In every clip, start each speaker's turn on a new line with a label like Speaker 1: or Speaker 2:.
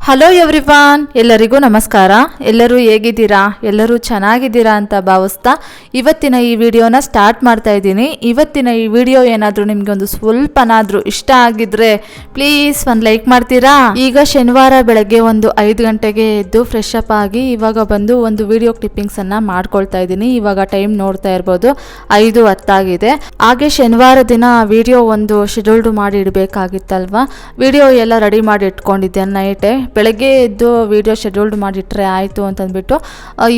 Speaker 1: Hello everyone, ಎಲ್ಲರಿಗೂ ನಮಸ್ಕಾರ. ಎಲ್ಲರೂ ಹೇಗಿದ್ದೀರಾ? ಎಲ್ಲರೂ ಚೆನ್ನಾಗಿದ್ದೀರಾ ಅಂತ ಭಾವಿಸ್ತಾ ಇವತ್ತಿನ ಈ ವಿಡಿಯೋನ ಸ್ಟಾರ್ಟ್ ಮಾಡ್ತಾ ಇದ್ದೀನಿ. ಇವತ್ತಿನ ಈ ವಿಡಿಯೋ ಏನಾದರೂ ನಿಮಗೆ ಒಂದು ಸ್ವಲ್ಪನಾದರೂ ಇಷ್ಟ ಆಗಿದ್ರೆ ಪ್ಲೀಸ್ ಒಂದು ಲೈಕ್ ಮಾಡ್ತೀರಾ? ಈಗ ಶನಿವಾರ ಬೆಳಗ್ಗೆ ಒಂದು 5 ಗಂಟೆಗೆ ಎದ್ದು ಫ್ರೆಶ್ ಅಪ್ ಆಗಿ ಇವಾಗ ಬಂದು ಒಂದು ವಿಡಿಯೋ ಕ್ಲಿಪ್ಪಿಂಗ್ಸನ್ನು ಮಾಡ್ಕೊಳ್ತಾ ಇದ್ದೀನಿ. ಇವಾಗ ಟೈಮ್ ನೋಡ್ತಾ ಇರ್ಬೋದು 5:10 ಆಗಿದೆ. ಹಾಗೆ ಶನಿವಾರ ದಿನ ವಿಡಿಯೋ ಒಂದು ಶೆಡ್ಯೂಲ್ಡ್ ಮಾಡಿ ಇಡಬೇಕಾಗಿತ್ತಲ್ವಾ, ವಿಡಿಯೋ ಎಲ್ಲ ರೆಡಿ ಮಾಡಿ ಇಟ್ಕೊಂಡಿದ್ದೆ ನೈಟೇ. ಬೆಳಗ್ಗೆ ಎದ್ದು ವಿಡಿಯೋ ಶೆಡ್ಯೂಲ್ಡ್ ಮಾಡಿಟ್ರೆ ಆಯಿತು ಅಂತಂದ್ಬಿಟ್ಟು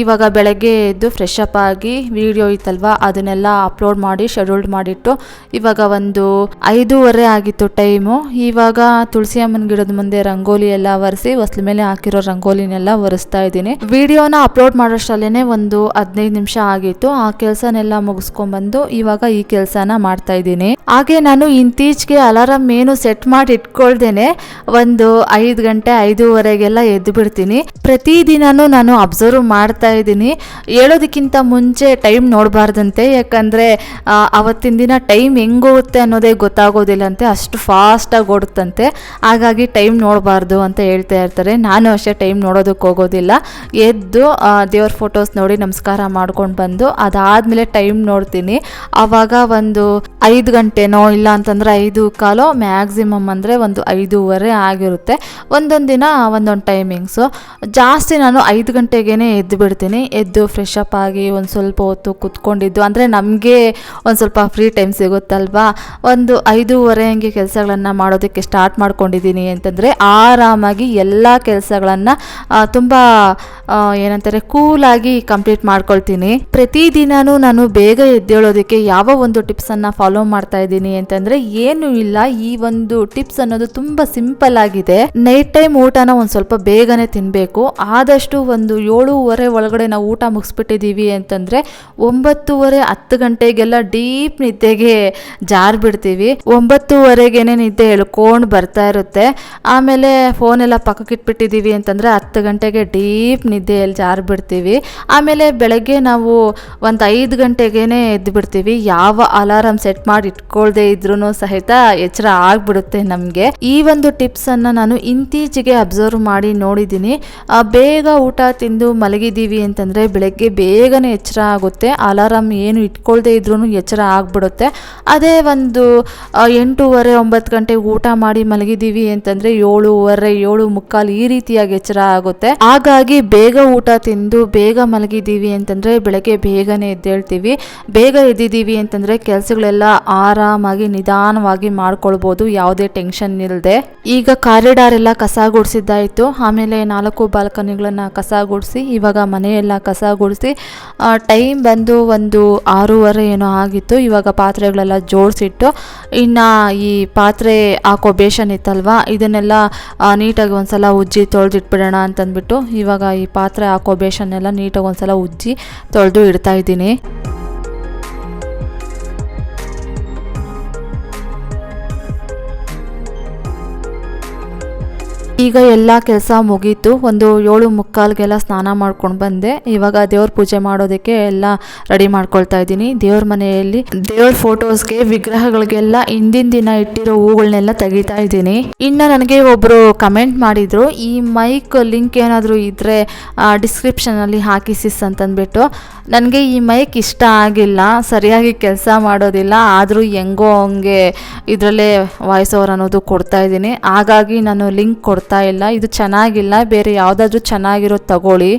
Speaker 1: ಇವಾಗ ಬೆಳಗ್ಗೆ ಎದ್ದು ಫ್ರೆಶ್ ಅಪ್ ಆಗಿ ವಿಡಿಯೋ ಇತ್ತಲ್ವ ಅದನ್ನೆಲ್ಲ ಅಪ್ಲೋಡ್ ಮಾಡಿ ಶೆಡ್ಯೂಲ್ಡ್ ಮಾಡಿಟ್ಟು ಇವಾಗ ಒಂದು 5:30 ಆಗಿತ್ತು ಟೈಮು. ಇವಾಗ ತುಳಸಿ ಅಮ್ಮನ ಗಿಡದ ಮುಂದೆ ರಂಗೋಲಿ ಎಲ್ಲ ಒರೆಸಿ ಹೊಸ್ಲ ಮೇಲೆ ಹಾಕಿರೋ ರಂಗೋಲಿನೆಲ್ಲ ಒರೆಸ್ತಾ ಇದ್ದೀನಿ. ವಿಡಿಯೋನ ಅಪ್ಲೋಡ್ ಮಾಡೋಷ್ಟರಲ್ಲೇ ಒಂದು 15 ನಿಮಿಷ ಆಗಿತ್ತು. ಆ ಕೆಲಸನೆಲ್ಲ ಮುಗಿಸ್ಕೊಂಡ್ಬಂದು ಇವಾಗ ಈ ಕೆಲಸನ ಮಾಡ್ತಾ ಇದ್ದೀನಿ. ಹಾಗೆ ನಾನು ಇತ್ತೀಚೆಗೆ ಅಲಾರಾಮ್ ಏನು ಸೆಟ್ ಮಾಡಿ ಇಟ್ಕೊಳ್ದೇನೆ ಒಂದು 5 ಗಂಟೆ 5:15ಗೆಲ್ಲ ಎದ್ದು ಬಿಡ್ತೀನಿ. ಪ್ರತಿದಿನನೂ ನಾನು ಅಬ್ಸರ್ವ್ ಮಾಡ್ತಾ ಇದ್ದೀನಿ, ಹೇಳೋದಕ್ಕಿಂತ ಮುಂಚೆ ಟೈಮ್ ನೋಡಬಾರ್ದಂತೆ. ಯಾಕಂದರೆ ಅವತ್ತಿನ ದಿನ ಟೈಮ್ ಹೆಂಗೋಗುತ್ತೆ ಅನ್ನೋದೇ ಗೊತ್ತಾಗೋದಿಲ್ಲಂತೆ, ಅಷ್ಟು ಫಾಸ್ಟಾಗಿ ಓಡುತ್ತಂತೆ. ಹಾಗಾಗಿ ಟೈಮ್ ನೋಡಬಾರ್ದು ಅಂತ ಹೇಳ್ತಾ ಇರ್ತಾರೆ. ನಾನು ಅಷ್ಟೇ ಟೈಮ್ ನೋಡೋದಕ್ಕೆ ಹೋಗೋದಿಲ್ಲ. ಎದ್ದು ದೇವ್ರ ಫೋಟೋಸ್ ನೋಡಿ ನಮಸ್ಕಾರ ಮಾಡ್ಕೊಂಡು ಬಂದು ಅದಾದಮೇಲೆ ಟೈಮ್ ನೋಡ್ತೀನಿ. ಆವಾಗ ಒಂದು 5 ಗಂಟೆನೋ ಇಲ್ಲ ಅಂತಂದರೆ 5:15 ಮ್ಯಾಕ್ಸಿಮಮ್ ಅಂದರೆ ಒಂದು 5:30 ಆಗಿರುತ್ತೆ. ಒಂದೊಂದು ದಿನ ಒಂದೊಂದು ಟೈಮಿಂಗ್ಸು. ಜಾಸ್ತಿ ನಾನು 5 ಗಂಟೆಗೇ ಎದ್ದು ಬಿಡ್ತೀನಿ. ಎದ್ದು ಫ್ರೆಶ್ ಅಪ್ ಆಗಿ ಒಂದು ಸ್ವಲ್ಪ ಹೊತ್ತು ಕುತ್ಕೊಂಡಿದ್ದು, ಅಂದರೆ ನಮಗೆ ಒಂದು ಸ್ವಲ್ಪ ಫ್ರೀ ಟೈಮ್ ಸಿಗುತ್ತಲ್ವಾ, ಒಂದು 5:30 ಹಂಗೆ ಕೆಲಸಗಳನ್ನು ಮಾಡೋದಕ್ಕೆ ಸ್ಟಾರ್ಟ್ ಮಾಡ್ಕೊಂಡಿದ್ದೀನಿ ಅಂತಂದರೆ ಆರಾಮಾಗಿ ಎಲ್ಲ ಕೆಲಸಗಳನ್ನು ತುಂಬ ಏನಂತಾರೆ ಕೂಲಾಗಿ ಕಂಪ್ಲೀಟ್ ಮಾಡ್ಕೊಳ್ತೀನಿ. ಪ್ರತಿದಿನವೂ ನಾನು ಬೇಗ ಎದ್ದೇಳೋದಕ್ಕೆ ಯಾವ ಒಂದು ಟಿಪ್ಸನ್ನು ಫಾಲೋ ಮಾಡ್ತಾ ಇದ್ದೀನಿ ಅಂತಂದರೆ ಏನೂ ಇಲ್ಲ. ಈ ಒಂದು ಟಿಪ್ಸ್ ಅನ್ನೋದು ತುಂಬ ಸಿಂಪಲ್ ಆಗಿದೆ. ನೈಟ್ ಟೈಮ್ ಊಟನ ಒಂದು ಸ್ವಲ್ಪ ಬೇಗನೆ ತಿನ್ನಬೇಕು. ಆದಷ್ಟು ಒಂದು 7:30 ಒಳಗಡೆ ನಾವು ಊಟ ಮುಗಿಸ್ಬಿಟ್ಟಿದ್ದೀವಿ ಅಂತಂದರೆ 9:30 10 ಗಂಟೆಗೆಲ್ಲ ಡೀಪ್ ನಿದ್ದೆಗೆ ಜಾರ್ಬಿಡ್ತೀವಿ. 9:30ಗೆನೆ ನಿದ್ದೆ ಹೇಳ್ಕೊಂಡು ಬರ್ತಾ ಇರುತ್ತೆ. ಆಮೇಲೆ ಫೋನೆಲ್ಲ ಪಕ್ಕಕ್ಕೆ ಇಟ್ಬಿಟ್ಟಿದ್ದೀವಿ ಅಂತಂದರೆ 10 ಗಂಟೆಗೆ ಡೀಪ್ ನಿದ್ದೆಯಲ್ಲಿ ಜಾರ್ಬಿಡ್ತೀವಿ. ಆಮೇಲೆ ಬೆಳಗ್ಗೆ ನಾವು ಒಂದು 5 ಗಂಟೆಗೇ ಎದ್ದು ಬಿಡ್ತೀವಿ. ಯಾವ ಅಲಾರಾಮ್ ಸೆಟ್ ಮಾಡಿ ಇಟ್ಕೊಳ್ದೆ ಇದ್ರೂ ಸಹಿತ ಎಚ್ಚರ ಆಗ್ಬಿಡುತ್ತೆ ನಮಗೆ. ಈ ಒಂದು ಟಿಪ್ಸನ್ನು ನಾನು ಇತ್ತೀಚೆಗೆ ಅಬ್ಸರ್ವ್ ಮಾಡಿ ನೋಡಿದ್ದೀನಿ. ಬೇಗ ಊಟ ತಿಂದು ಮಲಗಿದ್ದೀವಿ ಅಂತಂದರೆ ಬೆಳಗ್ಗೆ ಬೇಗನೆ ಎಚ್ಚರ ಆಗುತ್ತೆ. ಅಲಾರಾಮ್ ಏನು ಇಟ್ಕೊಳ್ದೆ ಇದ್ರೂ ಎಚ್ಚರ ಆಗ್ಬಿಡುತ್ತೆ. ಅದೇ ಒಂದು 8:30 9 ಗಂಟೆಗೆ ಊಟ ಮಾಡಿ ಮಲಗಿದ್ದೀವಿ ಅಂತಂದರೆ 7:30 7:45 ಈ ರೀತಿಯಾಗಿ ಎಚ್ಚರ ಆಗುತ್ತೆ. ಹಾಗಾಗಿ ಬೇಗ ಊಟ ತಿಂದು ಬೇಗ ಮಲಗಿದ್ದೀವಿ ಅಂತಂದರೆ ಬೆಳಗ್ಗೆ ಬೇಗನೆ ಎದ್ದೇಳ್ತೀವಿ. ಬೇಗ ಎದ್ದಿದ್ದೀವಿ ಅಂತಂದರೆ ಕೆಲಸಗಳೆಲ್ಲ ಆರಾಮಾಗಿ ನಿಧಾನವಾಗಿ ಮಾಡ್ಕೊಳ್ಬೋದು, ಯಾವುದೇ ಟೆನ್ಷನ್ ಇಲ್ಲದೆ. ಈಗ ಕಾರಿಡಾರ್ ಎಲ್ಲ ಕಸ ಗುಡಿಸಿದ್ದಾಯಿತು. ಆಮೇಲೆ 4 ಬಾಲ್ಕನಿಗಳನ್ನು ಕಸ ಗುಡಿಸಿ ಇವಾಗ ಮನೆಯೆಲ್ಲ ಕಸ ಗುಡಿಸಿ ಟೈಮ್ ಬಂದು ಒಂದು 6:30 ಏನೋ ಆಗಿತ್ತು. ಇವಾಗ ಪಾತ್ರೆಗಳೆಲ್ಲ ಜೋಡಿಸಿಟ್ಟು ಇನ್ನು ಈ ಪಾತ್ರೆ ಹಾಕೋ ಬೇಷನ್ ಇತ್ತಲ್ವ ಇದನ್ನೆಲ್ಲ ನೀಟಾಗಿ ಒಂದ್ಸಲ ಉಜ್ಜಿ ತೊಳೆದಿಟ್ಬಿಡೋಣ ಅಂತಂದ್ಬಿಟ್ಟು ಇವಾಗ ಈ ಪಾತ್ರೆ ಹಾಕೋ ಬೇಷನ್ನೆಲ್ಲ ನೀಟಾಗಿ ಒಂದ್ಸಲ ಉಜ್ಜಿ ತೊಳೆದು ಇಡ್ತಾ ಇದ್ದೀನಿ. ಈಗ ಎಲ್ಲ ಕೆಲಸ ಮುಗೀತು. ಒಂದು 7:45ಗೆಲ್ಲ ಸ್ನಾನ ಮಾಡ್ಕೊಂಡು ಬಂದೆ. ಇವಾಗ ದೇವ್ರ ಪೂಜೆ ಮಾಡೋದಕ್ಕೆ ಎಲ್ಲ ರೆಡಿ ಮಾಡ್ಕೊಳ್ತಾ ಇದ್ದೀನಿ. ದೇವ್ರ ಮನೆಯಲ್ಲಿ ದೇವ್ರ ಫೋಟೋಸ್ಗೆ ವಿಗ್ರಹಗಳಿಗೆಲ್ಲ ಹಿಂದಿನ ದಿನ ಇಟ್ಟಿರೋ ಹೂಗಳನ್ನೆಲ್ಲ ತೆಗಿತಾ ಇದ್ದೀನಿ. ಇನ್ನು ನನಗೆ ಒಬ್ಬರು ಕಮೆಂಟ್ ಮಾಡಿದ್ರು, ಈ ಮೈಕ್ ಲಿಂಕ್ ಏನಾದರೂ ಇದ್ದರೆ ಡಿಸ್ಕ್ರಿಪ್ಷನಲ್ಲಿ ಹಾಕಿ ಸಿಸ್ ಅಂತಂದ್ಬಿಟ್ಟು. ನನಗೆ ಈ ಮೈಕ್ ಇಷ್ಟ ಆಗಿಲ್ಲ, ಸರಿಯಾಗಿ ಕೆಲಸ ಮಾಡೋದಿಲ್ಲ. ಆದರೂ ಹೆಂಗೋ ಹಂಗೆ ಇದರಲ್ಲೇ ವಾಯ್ಸ್ ಓವರ್ ಅನ್ನೋದು ಕೊಡ್ತಾ ಇದ್ದೀನಿ. ಹಾಗಾಗಿ ನಾನು ಲಿಂಕ್ ಕೊಡ್ತಾ ಇಲ್ಲ. ಇದು ಚೆನ್ನಾಗಿಲ್ಲ, ಬೇರೆ ಯಾವುದಾದ್ರೂ ಚೆನ್ನಾಗಿರೋದು ತಗೊಳ್ಳಿ.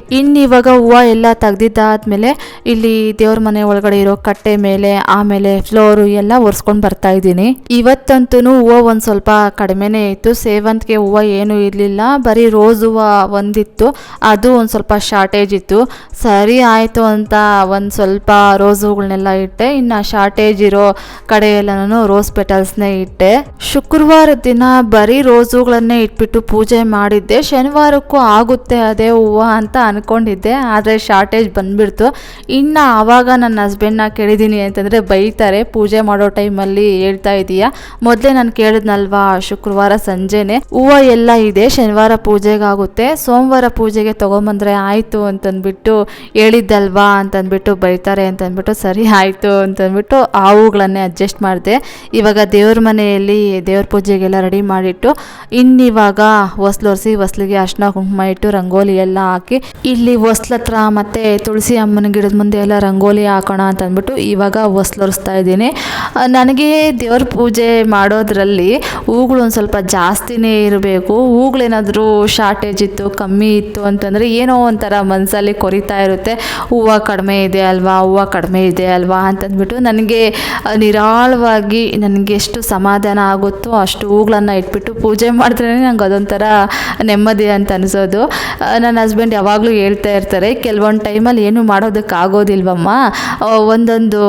Speaker 1: ಇವಾಗ ಹೂವು ಎಲ್ಲ ತೆಗ್ದಿದ್ದಾದ್ಮೇಲೆ ಇಲ್ಲಿ ದೇವ್ರ ಮನೆ ಒಳಗಡೆ ಇರೋ ಕಟ್ಟೆ ಮೇಲೆ ಆಮೇಲೆ ಫ್ಲೋರು ಎಲ್ಲ ಒರೆಸ್ಕೊಂಡು ಬರ್ತಾ ಇದ್ದೀನಿ. ಇವತ್ತಂತೂ ಹೂವು ಒಂದು ಸ್ವಲ್ಪ ಕಡಿಮೆನೇ ಇತ್ತು. ಸೇವಂತಿಗೆ ಹೂವು ಏನೂ ಇರಲಿಲ್ಲ, ಬರೀ ರೋಸ್ ಹೂವು ಒಂದಿತ್ತು, ಅದು ಒಂದು ಸ್ವಲ್ಪ ಶಾರ್ಟೇಜ್ ಇತ್ತು. ಸರಿ ಆಯಿತು ಅಂತ ಒಂದು ಸ್ವಲ್ಪ ರೋಸ್ ಹೂಗಳನ್ನೆಲ್ಲ ಇಟ್ಟೆ. ಇನ್ನು ಶಾರ್ಟೇಜ್ ಇರೋ ಕಡೆ ಎಲ್ಲ ನಾನು ರೋಸ್ ಪೆಟಲ್ಸ್ನೇ ಇಟ್ಟೆ. ಶುಕ್ರವಾರದ ದಿನ ಬರೀ ರೋಸ್ ಹೂಗಳನ್ನೇ ಇಟ್ಬಿಟ್ಟು ಪೂಜೆ ಮಾಡಿದ್ದೆ. ಶನಿವಾರಕ್ಕೂ ಆಗುತ್ತೆ ಅದೇ ಹೂವು ಅಂತ ಅಂದ್ಕೊಂಡಿದ್ದೆ, ಆದರೆ ಶಾರ್ಟೇಜ್ ಬಂದುಬಿಡ್ತು. ಇನ್ನು ಆವಾಗ ನನ್ನ ಹಸ್ಬೆಂಡ್ನ ಕೇಳಿದ್ದೀನಿ ಅಂತಂದರೆ ಬೈತಾರೆ, ಪೂಜೆ ಮಾಡೋ ಟೈಮಲ್ಲಿ ಹೇಳ್ತಾ ಇದೀಯಾ, ಮೊದಲೇ ನಾನು ಕೇಳಿದ್ನಲ್ವಾ ಶುಕ್ರವಾರ ಸಂಜೆನೆ ಹೂವು ಎಲ್ಲ ಇದೆ, ಶನಿವಾರ ಪೂಜೆಗಾಗುತ್ತೆ, ಸೋಮವಾರ ಪೂಜೆಗೆ ತೊಗೊಂಬಂದರೆ ಆಯಿತು ಅಂತಂದ್ಬಿಟ್ಟು ಹೇಳಿದ್ದಲ್ವಾ ಅಂತಂದ್ಬಿಟ್ಟು ಬೈತಾರೆ ಅಂತಂದ್ಬಿಟ್ಟು ಸರಿ ಆಯಿತು ಅಂತಂದ್ಬಿಟ್ಟು ಆ ಹೂಗಳನ್ನೇ ಅಡ್ಜಸ್ಟ್ ಮಾಡಿದೆ. ಇವಾಗ ದೇವ್ರ ಮನೆಯಲ್ಲಿ ದೇವ್ರ ಪೂಜೆಗೆಲ್ಲ ರೆಡಿ ಮಾಡಿಟ್ಟು ಇನ್ನಿವಾಗ ಹೊಸ್ಲೊರೆಸಿ ಹೊಸ್ಲಿಗೆ ಅರ್ಶಿನ ಕುಂಕುಮ ಇಟ್ಟು ರಂಗೋಲಿ ಎಲ್ಲ ಹಾಕಿ ಇಲ್ಲಿ ಹೊಸ್ಲ ಹತ್ರ ಮತ್ತು ತುಳಸಿ ಅಮ್ಮನ ಗಿಡದ ಮುಂದೆ ಎಲ್ಲ ರಂಗೋಲಿ ಹಾಕೋಣ ಅಂತ ಅಂದ್ಬಿಟ್ಟು ಇವಾಗ ಹೊಸ್ಲೊರೆಸ್ತಾ ಇದ್ದೀನಿ. ನನಗೆ ದೇವ್ರ ಪೂಜೆ ಮಾಡೋದ್ರಲ್ಲಿ ಹೂಗಳು ಒಂದು ಸ್ವಲ್ಪ ಜಾಸ್ತಿನೇ ಇರಬೇಕು. ಹೂಗಳೇನಾದರೂ ಶಾರ್ಟೇಜ್ ಇತ್ತು, ಕಮ್ಮಿ ಇತ್ತು ಅಂತಂದರೆ ಏನೋ ಒಂಥರ ಮನಸ್ಸಲ್ಲಿ ಕೊರಿತಾ ಇರುತ್ತೆ, ಹೂವು ಕಡಿಮೆ ಇದೆ ಅಲ್ವಾ ಅಂತಂದ್ಬಿಟ್ಟು ನನಗೆ ನಿರಾಳವಾಗಿ ನನಗೆ ಎಷ್ಟು ಸಮಾಧಾನ ಆಗುತ್ತೋ ಅಷ್ಟು ಹೂಗಳನ್ನು ಇಟ್ಬಿಟ್ಟು ಪೂಜೆ ಮಾಡಿದ್ರೇ ನಂಗೆ ಅದೊಂಥರ ನೆಮ್ಮದಿ ಅಂತ ಅನಿಸೋದು. ನನ್ನ ಹಸ್ಬೆಂಡ್ ಯಾವಾಗಲೂ ಹೇಳ್ತಾ ಇರ್ತಾರೆ, ಕೆಲವೊಂದು ಟೈಮಲ್ಲಿ ಏನೂ ಮಾಡೋದಕ್ಕಾಗೋದಿಲ್ವಮ್ಮ, ಒಂದೊಂದು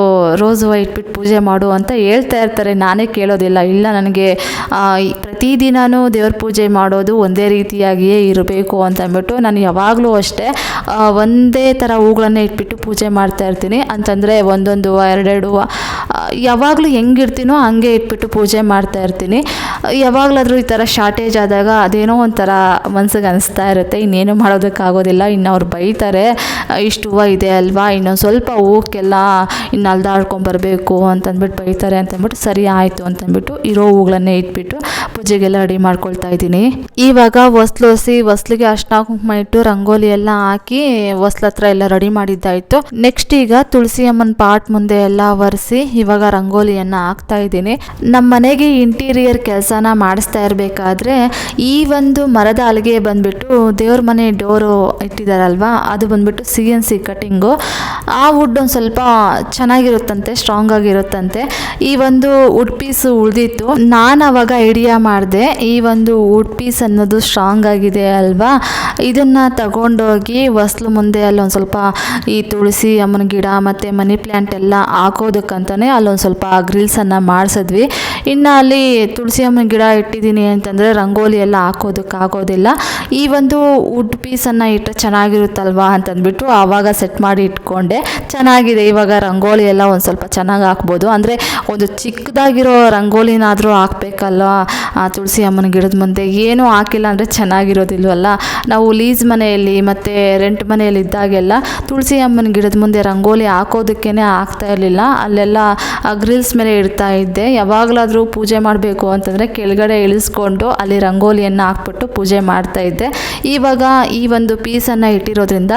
Speaker 1: ರೋಸ್ ಹೂವು ಇಟ್ಬಿಟ್ಟು ಪೂಜೆ ಮಾಡು ಅಂತ ಹೇಳ್ತಾ ಇರ್ತಾರೆ. ನಾನೇ ಕೇಳೋದಿಲ್ಲ. ಇಲ್ಲ, ನನಗೆ ಪ್ರತಿದಿನವೂ ದೇವ್ರ ಪೂಜೆ ಮಾಡೋದು ಒಂದೇ ರೀತಿಯಾಗಿಯೇ ಇರಬೇಕು ಅಂತ ಅಂದ್ಬಿಟ್ಟು ನಾನು ಯಾವಾಗಲೂ ಅಷ್ಟೇ ಒಂದೇ ಥರ ಹೂಗಳನ್ನೇ ಇಟ್ಬಿಟ್ಟು ಪೂಜೆ ಮಾಡ್ತಾ ಇರ್ತೀನಿ. ಅಂತಂದರೆ ಒಂದೊಂದು ಹೂವು, ಎರಡೆರಡು ಹೂವು ಯಾವಾಗಲೂ ಹೆಂಗಿರ್ತೀನೋ ಹಂಗೆ ಇಟ್ಬಿಟ್ಟು ಪೂಜೆ ಮಾಡ್ತಾ ಇರ್ತೀನಿ. ಯಾವಾಗಲಾದರೂ ಈ ಥರ ಶಾರ್ಟೇಜ್ ಆದಾಗ ಅದೇನೋ ಒಂಥರ ಮನ್ಸಿಗೆ ಅನಿಸ್ತಾ ಇರುತ್ತೆ, ಇನ್ನೇನು ಮಾಡೋದಕ್ಕಾಗೋದಿಲ್ಲ, ಇನ್ನು ಅವ್ರು ಬೈತಾರೆ, ಇಷ್ಟು ಹೂವು ಇದೆ ಅಲ್ವಾ, ಇನ್ನೊಂದು ಸ್ವಲ್ಪ ಹೂವಕ್ಕೆಲ್ಲ ಇನ್ನು ಅಲ್ದಾಡ್ಕೊಂಬರ್ಬೇಕು ಅಂತಂದ್ಬಿಟ್ಟು ಬೈತಾರೆ ಅಂತಂದ್ಬಿಟ್ಟು ಸರಿ ಆಯಿತು ಅಂತಂದ್ಬಿಟ್ಟು ಇರೋ ಹೂಗಳನ್ನೇ ಇಟ್ಬಿಟ್ಟು ಪೂಜೆಗೆಲ್ಲ ರೆಡಿ ಮಾಡ್ಕೊಳ್ತಾ ಇದ್ದೀನಿ. ಇವಾಗ ಹೊಸ್ಲೊಸಿ ಹೊಸ್ಲಿಗೆ ಅರ್ಶಿನ ಕುಂಕುಮ ಇಟ್ಟು ರಂಗೋಲಿ ಎಲ್ಲ ಹಾಕಿ ಹೊಸ್ಲ ಹತ್ರ ಎಲ್ಲ ರೆಡಿ ಮಾಡಿದ್ದಾಯಿತು. ನೆಕ್ಸ್ಟ್ ಈಗ ತುಳಸಿ ಅಮ್ಮನ ಪಾಟ್ ಮುಂದೆ ಎಲ್ಲ ಒರೆಸಿ ಇವಾಗ ರಂಗೋಲಿಯನ್ನು ಹಾಕ್ತಾ ಇದ್ದೀನಿ. ನಮ್ಮ ಮನೆಗೆ ಇಂಟೀರಿಯರ್ ಕೆಲಸನ ಮಾಡಿಸ್ತಾ ಇರಬೇಕಾದ್ರೆ ಈ ಒಂದು ಮರದ ಹಲಗೆ ಬಂದ್ಬಿಟ್ಟು ದೇವ್ರ ಮನೆ ಡೋರು ಇಟ್ಟಿದ್ದಾರಲ್ವಾ, ಅದು ಬಂದ್ಬಿಟ್ಟು CNC ಕಟ್ಟಿಂಗು. ಆ ವುಡ್ ಒಂದು ಸ್ವಲ್ಪ ಚೆನ್ನಾಗಿರುತ್ತಂತೆ, ಸ್ಟ್ರಾಂಗ್ ಆಗಿರುತ್ತಂತೆ. ಈ ಒಂದು ವುಡ್ ಪೀಸ್ ಉಳಿದಿತ್ತು. ನಾನು ಅವಾಗ ಐಡಿಯಾ ಮಾಡಿದೆ, ಈ ಒಂದು ವುಡ್ ಪೀಸ್ ಅನ್ನೋದು ಸ್ಟ್ರಾಂಗ್ ಆಗಿದೆ ಅಲ್ವಾ, ಇದನ್ನು ತಗೊಂಡೋಗಿ ಹೊಸ್ಲು ಮುಂದೆ ಅಲ್ಲೊಂದು ಸ್ವಲ್ಪ ಈ ತುಳಸಿ ಅಮ್ಮನ ಗಿಡ ಮತ್ತು ಮನಿ ಪ್ಲ್ಯಾಂಟ್ ಎಲ್ಲ ಹಾಕೋದಕ್ಕಂತಲೇ ಅಲ್ಲೊಂದು ಸ್ವಲ್ಪ ಗ್ರಿಲ್ಸನ್ನು ಮಾಡಿಸಿದ್ವಿ. ಇನ್ನು ಅಲ್ಲಿ ತುಳಸಿ ಅಮ್ಮನ ಗಿಡ ಇಟ್ಟಿದ್ದೀನಿ ಅಂತಂದರೆ ರಂಗೋಲಿ ಎಲ್ಲ ಹಾಕೋದಕ್ಕಾಗೋದಿಲ್ಲ. ಈ ಒಂದು ವುಡ್ ಪೀಸನ್ನು ಇಟ್ಟರೆ ಚೆನ್ನಾಗಿರುತ್ತಲ್ವಾ ಅಂತಂದ್ಬಿಟ್ಟು ಆವಾಗ ಸೆಟ್ ಮಾಡಿ ಇಟ್ಕೊಂಡೆ. ಚೆನ್ನಾಗಿದೆ. ಇವಾಗ ರಂಗೋಲಿ ಎಲ್ಲ ಒಂದು ಸ್ವಲ್ಪ ಚೆನ್ನಾಗಿ ಹಾಕ್ಬೋದು. ಅಂದರೆ ಒಂದು ಚಿಕ್ಕದಾಗಿರೋ ರಂಗೋಲಿನಾದರೂ ಹಾಕಬೇಕಲ್ಲ ತುಳಸಿ ಅಮ್ಮನ ಗಿಡದ ಮುಂದೆ. ಏನೂ ಹಾಕಿಲ್ಲ ಅಂದರೆ ಚೆನ್ನಾಗಿರೋದಿಲ್ವಲ್ಲ. ನಾವು ಲೀಸ್ ಮನೆಯಲ್ಲಿ ಮತ್ತು ರೆಂಟ್ ಮನೆಯಲ್ಲಿ ಇದ್ದಾಗೆಲ್ಲ ತುಳಸಿ ಅಮ್ಮನ ಗಿಡದ ಮುಂದೆ ರಂಗೋಲಿ ಹಾಕೋದಕ್ಕೇ ಆಗ್ತಾ ಇರಲಿಲ್ಲ. ಅಲ್ಲೆಲ್ಲ ಗ್ರಿಲ್ಸ್ ಮೇಲೆ ಇಡ್ತಾ ಇದ್ದೆ. ಯಾವಾಗಲಾದರೂ ಪೂಜೆ ಮಾಡಬೇಕು ಅಂತಂದರೆ ಕೆಳಗಡೆ ಇಳಿಸ್ಕೊಂಡು ಅಲ್ಲಿ ರಂಗೋಲಿಯನ್ನು ಹಾಕ್ಬಿಟ್ಟು ಪೂಜೆ ಮಾಡ್ತಾ ಇದ್ದೆ. ಇವಾಗ ಈ ಒಂದು ಪೀಸನ್ನು ಇಟ್ಟಿರೋದ್ರಿಂದ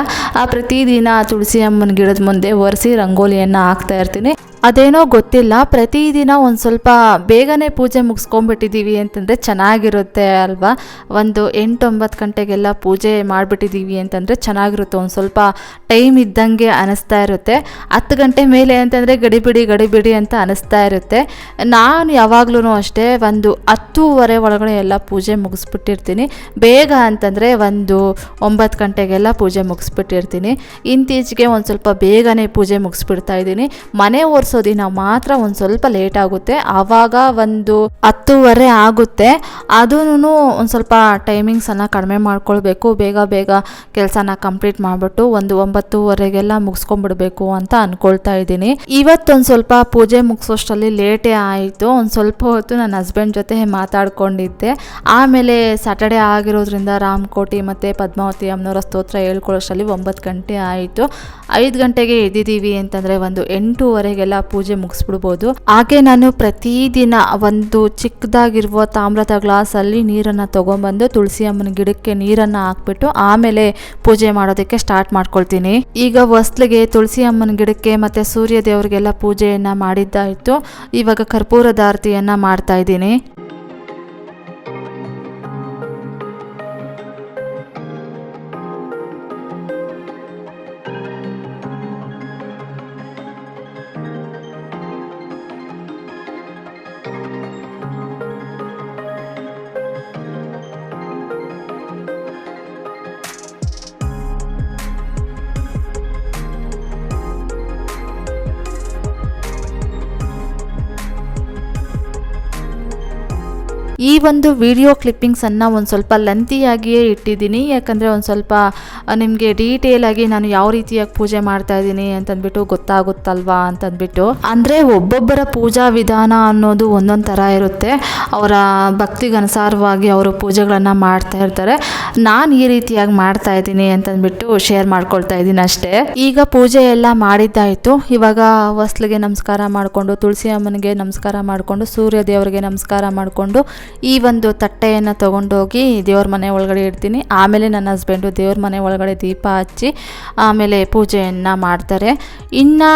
Speaker 1: ಪ್ರತಿದಿನ ತುಳಸಿ ಅಮ್ಮನ ಗಿಡದ ಮುಂದೆ ಒರೆಸಿ ರಂಗೋಲಿಯನ್ನು ಹಾಕ್ತಾ ಇರ್ತೀನಿ. ಅದೇನೋ ಗೊತ್ತಿಲ್ಲ, ಪ್ರತಿದಿನ ಒಂದು ಸ್ವಲ್ಪ ಬೇಗನೆ ಪೂಜೆ ಮುಗಿಸ್ಕೊಂಡ್ಬಿಟ್ಟಿದ್ದೀವಿ ಅಂತಂದರೆ ಚೆನ್ನಾಗಿರುತ್ತೆ ಅಲ್ವಾ. ಒಂದು 8-9 ಗಂಟೆಗೆಲ್ಲ ಪೂಜೆ ಮಾಡಿಬಿಟ್ಟಿದ್ದೀವಿ ಅಂತಂದರೆ ಚೆನ್ನಾಗಿರುತ್ತೆ. ಒಂದು ಸ್ವಲ್ಪ ಟೈಮ್ ಇದ್ದಂಗೆ ಅನ್ನಿಸ್ತಾ ಇರುತ್ತೆ. 10 ಗಂಟೆ ಮೇಲೆ ಅಂತಂದರೆ ಗಡಿಬಿಡಿ ಅಂತ ಅನ್ನಿಸ್ತಾ ಇರುತ್ತೆ. ನಾನು ಯಾವಾಗಲೂ ಅಷ್ಟೇ ಒಂದು 10:30 ಒಳಗಡೆ ಎಲ್ಲ ಪೂಜೆ ಮುಗಿಸ್ಬಿಟ್ಟಿರ್ತೀನಿ. ಬೇಗ ಅಂತಂದರೆ ಒಂದು 9 ಗಂಟೆಗೆಲ್ಲ ಪೂಜೆ ಮುಗಿಸ್ಬಿಟ್ಟಿರ್ತೀನಿ. ಇತ್ತೀಚೆಗೆ ಒಂದು ಸ್ವಲ್ಪ ಬೇಗನೆ ಪೂಜೆ ಮುಗಿಸ್ಬಿಡ್ತಾ ಇದ್ದೀನಿ. ಮನೆ ದಿನ ಮಾತ್ರ ಒಂದು ಸ್ವಲ್ಪ ಲೇಟ್ ಆಗುತ್ತೆ. ಆವಾಗ ಒಂದು 10:30 ಆಗುತ್ತೆ. ಅದೂ ಒಂದು ಸ್ವಲ್ಪ ಟೈಮಿಂಗ್ಸನ್ನು ಕಡಿಮೆ ಮಾಡ್ಕೊಳ್ಬೇಕು. ಬೇಗ ಕೆಲಸನ ಕಂಪ್ಲೀಟ್ ಮಾಡಿಬಿಟ್ಟು ಒಂದು 9:30ಗೆಲ್ಲ ಮುಗಿಸ್ಕೊಂಡ್ಬಿಡ್ಬೇಕು ಅಂತ ಅಂದ್ಕೊಳ್ತಾ ಇದ್ದೀನಿ. ಇವತ್ತೊಂದು ಸ್ವಲ್ಪ ಪೂಜೆ ಮುಗಿಸೋಷ್ಟರಲ್ಲಿ ಲೇಟೇ ಆಯಿತು. ಒಂದು ಸ್ವಲ್ಪ ಹೊತ್ತು ನನ್ನ ಹಸ್ಬೆಂಡ್ ಜೊತೆ ಮಾತಾಡ್ಕೊಂಡಿದ್ದೆ. ಆಮೇಲೆ ಸ್ಯಾಟರ್ಡೆ ಆಗಿರೋದ್ರಿಂದ ರಾಮಕೋಟಿ ಮತ್ತು ಪದ್ಮಾವತಿ ಅಮ್ಮನವರ ಸ್ತೋತ್ರ ಹೇಳ್ಕೊಳ್ಳೋಷ್ಟರಲ್ಲಿ 9 ಗಂಟೆ ಆಯಿತು. 5 ಗಂಟೆಗೆ ಎದ್ದಿದ್ದೀವಿ ಅಂತಂದರೆ ಒಂದು 8:30ಗೆಲ್ಲ ಪೂಜೆ ಮುಗಿಸ್ಬಿಡ್ಬೋದು. ಹಾಗೆ ನಾನು ಪ್ರತಿದಿನ ಒಂದು ಚಿಕ್ಕದಾಗಿರುವ ತಾಮ್ರದ ಗ್ಲಾಸಲ್ಲಿ ನೀರನ್ನು ತೊಗೊಂಬಂದು ತುಳಸಿ ಅಮ್ಮನ ಗಿಡಕ್ಕೆ ನೀರನ್ನು ಹಾಕ್ಬಿಟ್ಟು ಆಮೇಲೆ ಪೂಜೆ ಮಾಡೋದಕ್ಕೆ ಸ್ಟಾರ್ಟ್ ಮಾಡ್ಕೊಳ್ತೀನಿ. ಈಗ ಹೊಸ್ಲಿಗೆ ತುಳಸಿ ಅಮ್ಮನ ಗಿಡಕ್ಕೆ ಮತ್ತು ಸೂರ್ಯ ದೇವರಿಗೆಲ್ಲ ಪೂಜೆಯನ್ನು ಮಾಡಿದ್ದಾಯಿತು. ಇವಾಗ ಕರ್ಪೂರದ ಆರತಿಯನ್ನು ಮಾಡ್ತಾ ಇದ್ದೀನಿ. ಈ ಒಂದು ವಿಡಿಯೋ ಕ್ಲಿಪ್ಪಿಂಗ್ಸನ್ನು ಒಂದು ಸ್ವಲ್ಪ ಲೆಂತಿಯಾಗಿಯೇ ಇಟ್ಟಿದ್ದೀನಿ. ಯಾಕಂದರೆ ಒಂದು ಸ್ವಲ್ಪ ನಿಮಗೆ ಡೀಟೇಲಾಗಿ ನಾನು ಯಾವ ರೀತಿಯಾಗಿ ಪೂಜೆ ಮಾಡ್ತಾ ಇದ್ದೀನಿ ಅಂತಂದ್ಬಿಟ್ಟು ಗೊತ್ತಾಗುತ್ತಲ್ವಾ ಅಂತಂದ್ಬಿಟ್ಟು. ಅಂದರೆ ಒಬ್ಬೊಬ್ಬರ ಪೂಜಾ ವಿಧಾನ ಅನ್ನೋದು ಒಂದೊಂದು ಥರ ಇರುತ್ತೆ. ಅವರ ಭಕ್ತಿಗೆ ಅನುಸಾರವಾಗಿ ಅವರು ಪೂಜೆಗಳನ್ನು ಮಾಡ್ತಾ ಇರ್ತಾರೆ. ನಾನು ಈ ರೀತಿಯಾಗಿ ಮಾಡ್ತಾ ಇದ್ದೀನಿ ಅಂತಂದ್ಬಿಟ್ಟು ಶೇರ್ ಮಾಡ್ಕೊಳ್ತಾ ಇದ್ದೀನಿ ಅಷ್ಟೇ. ಈಗ ಪೂಜೆ ಎಲ್ಲ ಮಾಡಿದ್ದಾಯಿತು. ಇವಾಗ ಹೊಸ್ಲಿಗೆ ನಮಸ್ಕಾರ ಮಾಡಿಕೊಂಡು, ತುಳಸಿ ಅಮ್ಮನಿಗೆ ನಮಸ್ಕಾರ ಮಾಡಿಕೊಂಡು, ಸೂರ್ಯ ದೇವರಿಗೆ ನಮಸ್ಕಾರ ಮಾಡಿಕೊಂಡು ಈ ಒಂದು ತಟ್ಟೆಯನ್ನು ತೊಗೊಂಡೋಗಿ ದೇವ್ರ ಮನೆ ಒಳಗಡೆ ಇಡ್ತೀನಿ. ಆಮೇಲೆ ನನ್ನ ಹಸ್ಬೆಂಡು ದೇವ್ರ ಮನೆ ಒಳಗಡೆ ದೀಪ ಹಚ್ಚಿ ಆಮೇಲೆ ಪೂಜೆಯನ್ನು ಮಾಡ್ತಾರೆ. ಇನ್ನು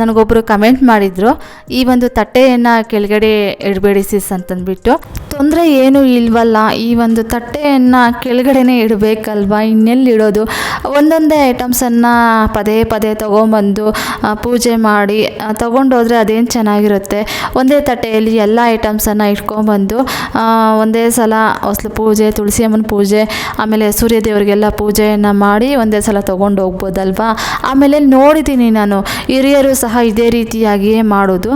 Speaker 1: ನನಗೊಬ್ಬರು ಕಮೆಂಟ್ ಮಾಡಿದರು, ಈ ಒಂದು ತಟ್ಟೆಯನ್ನು ಕೆಳಗಡೆ ಇಡಬೇಡಿ ಸಿಸ್ ಅಂತಂದ್ಬಿಟ್ಟು. ತೊಂದರೆ ಏನೂ ಇಲ್ವಲ್ಲ, ಈ ಒಂದು ತಟ್ಟೆಯನ್ನು ಕೆಳಗಡೆನೇ ಇಡಬೇಕಲ್ವ, ಇನ್ನೆಲ್ಲಿ ಇಡೋದು? ಒಂದೊಂದೇ ಐಟಮ್ಸನ್ನು ಪದೇ ಪದೇ ತೊಗೊಂಬಂದು ಪೂಜೆ ಮಾಡಿ ತೊಗೊಂಡೋದ್ರೆ ಅದೇನು ಚೆನ್ನಾಗಿರುತ್ತೆ. ಒಂದೇ ತಟ್ಟೆಯಲ್ಲಿ ಎಲ್ಲ ಐಟಮ್ಸನ್ನು ಇಟ್ಕೊಂಬಂದು ಒಂದೇ ಸಲ ಹೊಸ್ಲು ಪೂಜೆ, ತುಳಸಿ ಅಮ್ಮನ ಪೂಜೆ, ಆಮೇಲೆ ಸೂರ್ಯದೇವರಿಗೆಲ್ಲ ಪೂಜೆಯನ್ನು ಮಾಡಿ ಒಂದೇ ಸಲ ತೊಗೊಂಡು ಹೋಗ್ಬೋದಲ್ವಾ. ಆಮೇಲೆ ನೋಡಿದ್ದೀನಿ ನಾನು ಹಿರಿಯರು ಸಹ ಇದೇ ರೀತಿಯಾಗಿಯೇ ಮಾಡೋದು.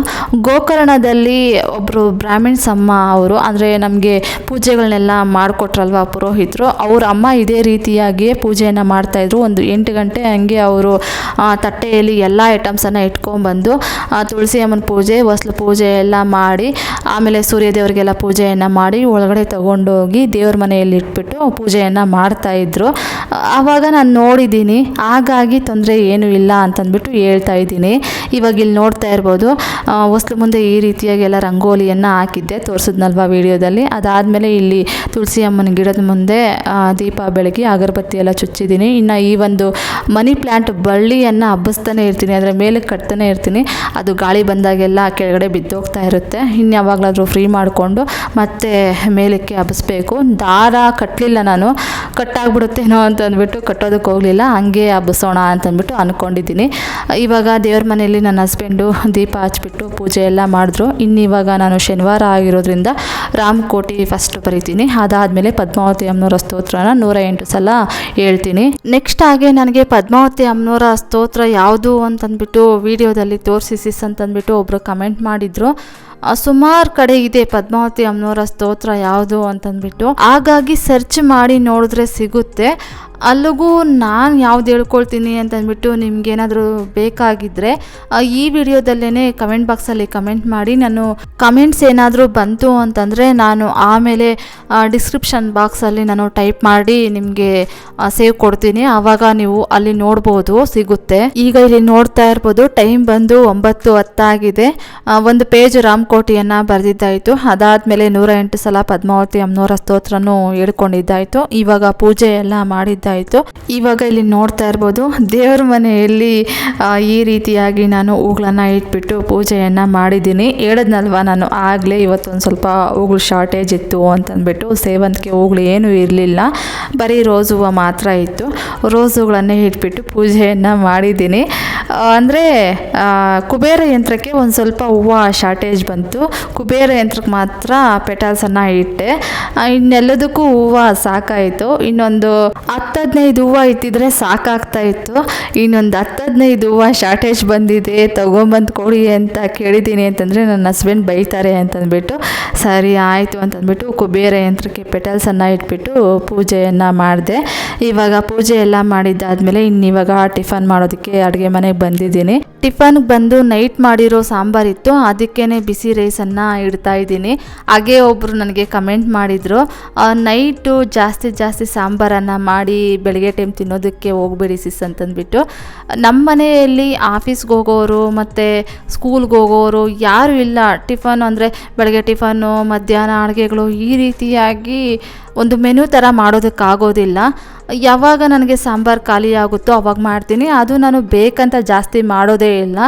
Speaker 1: ಗೋಕರ್ಣದಲ್ಲಿ ಒಬ್ಬರು ಬ್ರಾಹ್ಮಿಣ್ಸ್ ಅಮ್ಮ ಅವರು, ಅಂದರೆ ನಮಗೆ ಪೂಜೆಗಳನ್ನೆಲ್ಲ ಮಾಡಿಕೊಟ್ರಲ್ವ ಪುರೋಹಿತರು, ಅವ್ರ ಅಮ್ಮ ಇದೇ ರೀತಿಯಾಗಿಯೇ ಪೂಜೆಯನ್ನು ಮಾಡ್ತಾಯಿದ್ರು. ಒಂದು 8 ಗಂಟೆ ಹಂಗೆ ಅವರು ತಟ್ಟೆಯಲ್ಲಿ ಎಲ್ಲ ಐಟಮ್ಸನ್ನು ಇಟ್ಕೊಂಡ್ಬಂದು ತುಳಸಿ ಅಮ್ಮನ ಪೂಜೆ, ಹೊಸ್ಲು ಪೂಜೆ ಎಲ್ಲ ಮಾಡಿ ಆಮೇಲೆ ಸೂರ್ಯದೇವರಿಗೆಲ್ಲ ಪೂಜೆಯನ್ನು ಮಾಡಿ ಒಳಗಡೆ ತೊಗೊಂಡೋಗಿ ದೇವ್ರ ಮನೆಯಲ್ಲಿ ಇಟ್ಬಿಟ್ಟು ಪೂಜೆಯನ್ನು ಮಾಡ್ತಾಯಿದ್ರು. ಆವಾಗ ನಾನು ನೋಡಿದ್ದೀನಿ, ಹಾಗಾಗಿ ತೊಂದರೆ ಏನೂ ಇಲ್ಲ ಅಂತಂದ್ಬಿಟ್ಟು ಹೇಳ್ತಾ ಇದ್ದೀನಿ. ಇವಾಗ ಇಲ್ಲಿ ನೋಡ್ತಾ ಇರ್ಬೋದು, ಹೊಸ್ಲು ಮುಂದೆ ಈ ರೀತಿಯಾಗಿ ಎಲ್ಲ ರಂಗೋಲಿಯನ್ನು ಹಾಕಿದ್ದೆ, ತೋರಿಸಿದ್ನಲ್ವ ವಿಡಿಯೋದಲ್ಲಿ. ಅದಾದಮೇಲೆ ಇಲ್ಲಿ ತುಳಸಿ ಅಮ್ಮನ ಗಿಡದ ಮುಂದೆ ದೀಪ ಬೆಳಗಿ ಅಗರಬತ್ತಿ ಎಲ್ಲ ಚುಚ್ಚಿದ್ದೀನಿ. ಇನ್ನು ಈ ಒಂದು ಮನಿ ಪ್ಲ್ಯಾಂಟ್ ಬಳ್ಳಿಯನ್ನು ಹಬ್ಬಿಸ್ತಾನೆ ಇರ್ತೀನಿ, ಅದರ ಮೇಲೆ ಕಟ್ತಾನೆ ಇರ್ತೀನಿ. ಅದು ಗಾಳಿ ಬಂದಾಗೆಲ್ಲ ಕೆಳಗಡೆ ಬಿದ್ದೋಗ್ತಾ ಇರುತ್ತೆ. ಇನ್ನು ಯಾವಾಗಲಾದರೂ ಫ್ರೀ ಮಾಡಿಕೊಂಡು ಮತ್ತೆ ಮೇಲಕ್ಕೆ ಹಬ್ಬಿಸ್ಬೇಕು. ದಾರ ಕಟ್ಟಲಿಲ್ಲ ನಾನು, ಕಟ್ಟಾಗ್ಬಿಡುತ್ತೇನೋ ಅಂತಂದ್ಬಿಟ್ಟು ಕಟ್ಟೋದಕ್ಕೆ ಹೋಗಲಿಲ್ಲ, ಹಂಗೆ ಹಬ್ಬಿಸೋಣ ಅಂತಂದ್ಬಿಟ್ಟು ಅಂದ್ಕೊಂಡಿದ್ದೀನಿ. ಇವಾಗ ದೇವ್ರ ಮನೆಯಲ್ಲಿ ನನ್ನ ಹಸ್ಬೆಂಡು ದೀಪ ಹಚ್ಬಿಟ್ಟು ಪೂಜೆ ಎಲ್ಲ ಮಾಡಿದ್ರು. ಇನ್ನಿವಾಗ ನಾನು ಶನಿವಾರ ಆಗಿರೋದ್ರಿಂದ ರಾಮಕೋಟಿ ಫಸ್ಟ್ ಬರಿತೀನಿ. ಅದಾದಮೇಲೆ ಪದ್ಮಾವತಿ ಅಮ್ಮನವರ ಸ್ತೋತ್ರನ 108 ಸಲ ಹೇಳ್ತೀನಿ. ನೆಕ್ಸ್ಟ್ ಹಾಗೆ ನನಗೆ ಪದ್ಮಾವತಿ ಅಮ್ಮನವರ ಸ್ತೋತ್ರ ಯಾವುದು ಅಂತಂದ್ಬಿಟ್ಟು ವಿಡಿಯೋದಲ್ಲಿ ತೋರಿಸಿಸ್ ಅಂತಂದ್ಬಿಟ್ಟು ಒಬ್ಬರು ಕಮೆಂಟ್ ಮಾಡಿದರು. ಸುಮಾರು ಕಡೆ ಇದೆ ಪದ್ಮಾವತಿ ಅಮ್ಮನವರ ಸ್ತೋತ್ರ ಯಾವುದು ಅಂತಂದ್ಬಿಟ್ಟು, ಹಾಗಾಗಿ ಸರ್ಚ್ ಮಾಡಿ ನೋಡಿದ್ರೆ ಸಿಗುತ್ತೆ. ಅಲ್ಲಿಗೂ ನಾನು ಯಾವ್ದು ಹೇಳ್ಕೊಳ್ತೀನಿ ಅಂತಂದ್ಬಿಟ್ಟು ನಿಮ್ಗೇನಾದರೂ ಬೇಕಾಗಿದ್ದರೆ ಈ ವಿಡಿಯೋದಲ್ಲೇ ಕಮೆಂಟ್ ಬಾಕ್ಸಲ್ಲಿ ಕಮೆಂಟ್ ಮಾಡಿ. ನಾನು ಕಮೆಂಟ್ಸ್ ಏನಾದರೂ ಬಂತು ಅಂತಂದರೆ ನಾನು ಆಮೇಲೆ ಡಿಸ್ಕ್ರಿಪ್ಷನ್ ಬಾಕ್ಸಲ್ಲಿ ನಾನು ಟೈಪ್ ಮಾಡಿ ನಿಮಗೆ ಸೇವ್ ಕೊಡ್ತೀನಿ, ಆವಾಗ ನೀವು ಅಲ್ಲಿ ನೋಡ್ಬೋದು, ಸಿಗುತ್ತೆ. ಈಗ ಇಲ್ಲಿ ನೋಡ್ತಾ ಇರ್ಬೋದು, ಟೈಮ್ ಬಂದು 9:10 ಆಗಿದೆ. ಒಂದು ಪೇಜ್ ರಾಮಕೋಟಿಯನ್ನು ಬರೆದಿದ್ದಾಯಿತು. ಅದಾದಮೇಲೆ 108 ಸಲ ಪದ್ಮಾವತಿ ಅಮ್ಮನವರ ಸ್ತೋತ್ರನೂ ಹೇಳ್ಕೊಂಡಿದ್ದಾಯಿತು. ಇವಾಗ ಪೂಜೆ ಎಲ್ಲ ಮಾಡಿದ್ದಾಯಿತು. ಇವಾಗ ಇಲ್ಲಿ ನೋಡ್ತಾ ಇರ್ಬೋದು, ದೇವ್ರ ಮನೆಯಲ್ಲಿ ಈ ರೀತಿಯಾಗಿ ನಾನು ಹೂಗಳನ್ನು ಇಟ್ಬಿಟ್ಟು ಪೂಜೆಯನ್ನು ಮಾಡಿದ್ದೀನಿ. ಹೇಳಿದ್ನಲ್ವ ನಾನು ಆಗಲೇ, ಇವತ್ತೊಂದು ಸ್ವಲ್ಪ ಹೂಗಳು ಶಾರ್ಟೇಜ್ ಇತ್ತು ಅಂತಂದ್ಬಿಟ್ಟು. ಸೇವಂತಿಗೆ ಹೂಗಳು ಏನೂ ಇರಲಿಲ್ಲ, ಬರೀ ರೋಸ್ ಹೂವು ಮಾತ್ರ ಇತ್ತು. ರೋಸ್ ಹೂಗಳನ್ನೇ ಇಟ್ಬಿಟ್ಟು ಪೂಜೆಯನ್ನು ಮಾಡಿದ್ದೀನಿ. ಅಂದರೆ ಕುಬೇರ ಯಂತ್ರಕ್ಕೆ ಒಂದು ಸ್ವಲ್ಪ ಹೂವು ಶಾರ್ಟೇಜ್ ಬಂತು, ಕುಬೇರ ಯಂತ್ರಕ್ಕೆ ಮಾತ್ರ ಪೆಟಲ್ಸನ್ನು ಇಟ್ಟೆ. ಇನ್ನೆಲ್ಲದಕ್ಕೂ ಹೂವು ಸಾಕಾಯಿತು. ಇನ್ನೊಂದು 10-15 ಹೂವು ಇಟ್ಟಿದ್ರೆ ಸಾಕಾಗ್ತಾ ಇತ್ತು. ಇನ್ನೊಂದು 10-15 ಹೂವು ಶಾರ್ಟೇಜ್ ಬಂದಿದೆ, ತೊಗೊಂಬಂದು ಕೊಡಿ ಅಂತ ಕೇಳಿದ್ದೀನಿ ಅಂತಂದರೆ ನನ್ನ ಹಸ್ಬೆಂಡ್ ಬೈತಾರೆ ಅಂತಂದ್ಬಿಟ್ಟು ಸರಿ ಆಯಿತು ಅಂತಂದ್ಬಿಟ್ಟು ಕುಬೇರ ಯಂತ್ರಕ್ಕೆ ಪೆಟಲ್ಸನ್ನು ಇಟ್ಬಿಟ್ಟು ಪೂಜೆಯನ್ನು ಮಾಡಿದೆ. ಇವಾಗ ಪೂಜೆ ಎಲ್ಲ ಮಾಡಿದ್ದಾದಮೇಲೆ ಇನ್ನಿವಾಗ ಟಿಫನ್ ಮಾಡೋದಕ್ಕೆ ಅಡುಗೆ ಮನೆಗೆ ಬಂದಿದ್ದೀನಿ. ಟಿಫನ್ಗೆ ಬಂದು ನೈಟ್ ಮಾಡಿರೋ ಸಾಂಬಾರಿತ್ತು, ಅದಕ್ಕೇ ಬಿಸಿ ರೈಸನ್ನು ಇಡ್ತಾ ಇದ್ದೀನಿ. ಹಾಗೆ ಒಬ್ಬರು ನನಗೆ ಕಮೆಂಟ್ ಮಾಡಿದರು, ನೈಟು ಜಾಸ್ತಿ ಸಾಂಬಾರನ್ನು ಮಾಡಿ ಬೆಳಗ್ಗೆ ಟೈಮ್ ತಿನ್ನೋದಕ್ಕೆ ಹೋಗಬೇಡಿ ಸಿಸ್ ಅಂತಂದ್ಬಿಟ್ಟು. ನಮ್ಮ ಮನೆಯಲ್ಲಿ ಆಫೀಸ್ಗೆ ಹೋಗೋರು ಮತ್ತು ಸ್ಕೂಲ್ಗೆ ಹೋಗೋರು ಯಾರೂ ಇಲ್ಲ. ಟಿಫನ್ ಅಂದರೆ ಬೆಳಗ್ಗೆ ಟಿಫನ್ನು, ಮಧ್ಯಾಹ್ನ ಅಡುಗೆಗಳು, ಈ ರೀತಿಯಾಗಿ ಒಂದು ಮೆನು ಥರ ಮಾಡೋದಕ್ಕಾಗೋದಿಲ್ಲ. ಯಾವಾಗ ನನಗೆ ಸಾಂಬಾರು ಖಾಲಿ ಆಗುತ್ತೋ ಅವಾಗ ಮಾಡ್ತೀನಿ. ಅದು ನಾನು ಬೇಕಂತ ಜಾಸ್ತಿ ಮಾಡೋದೇ ಇಲ್ಲ.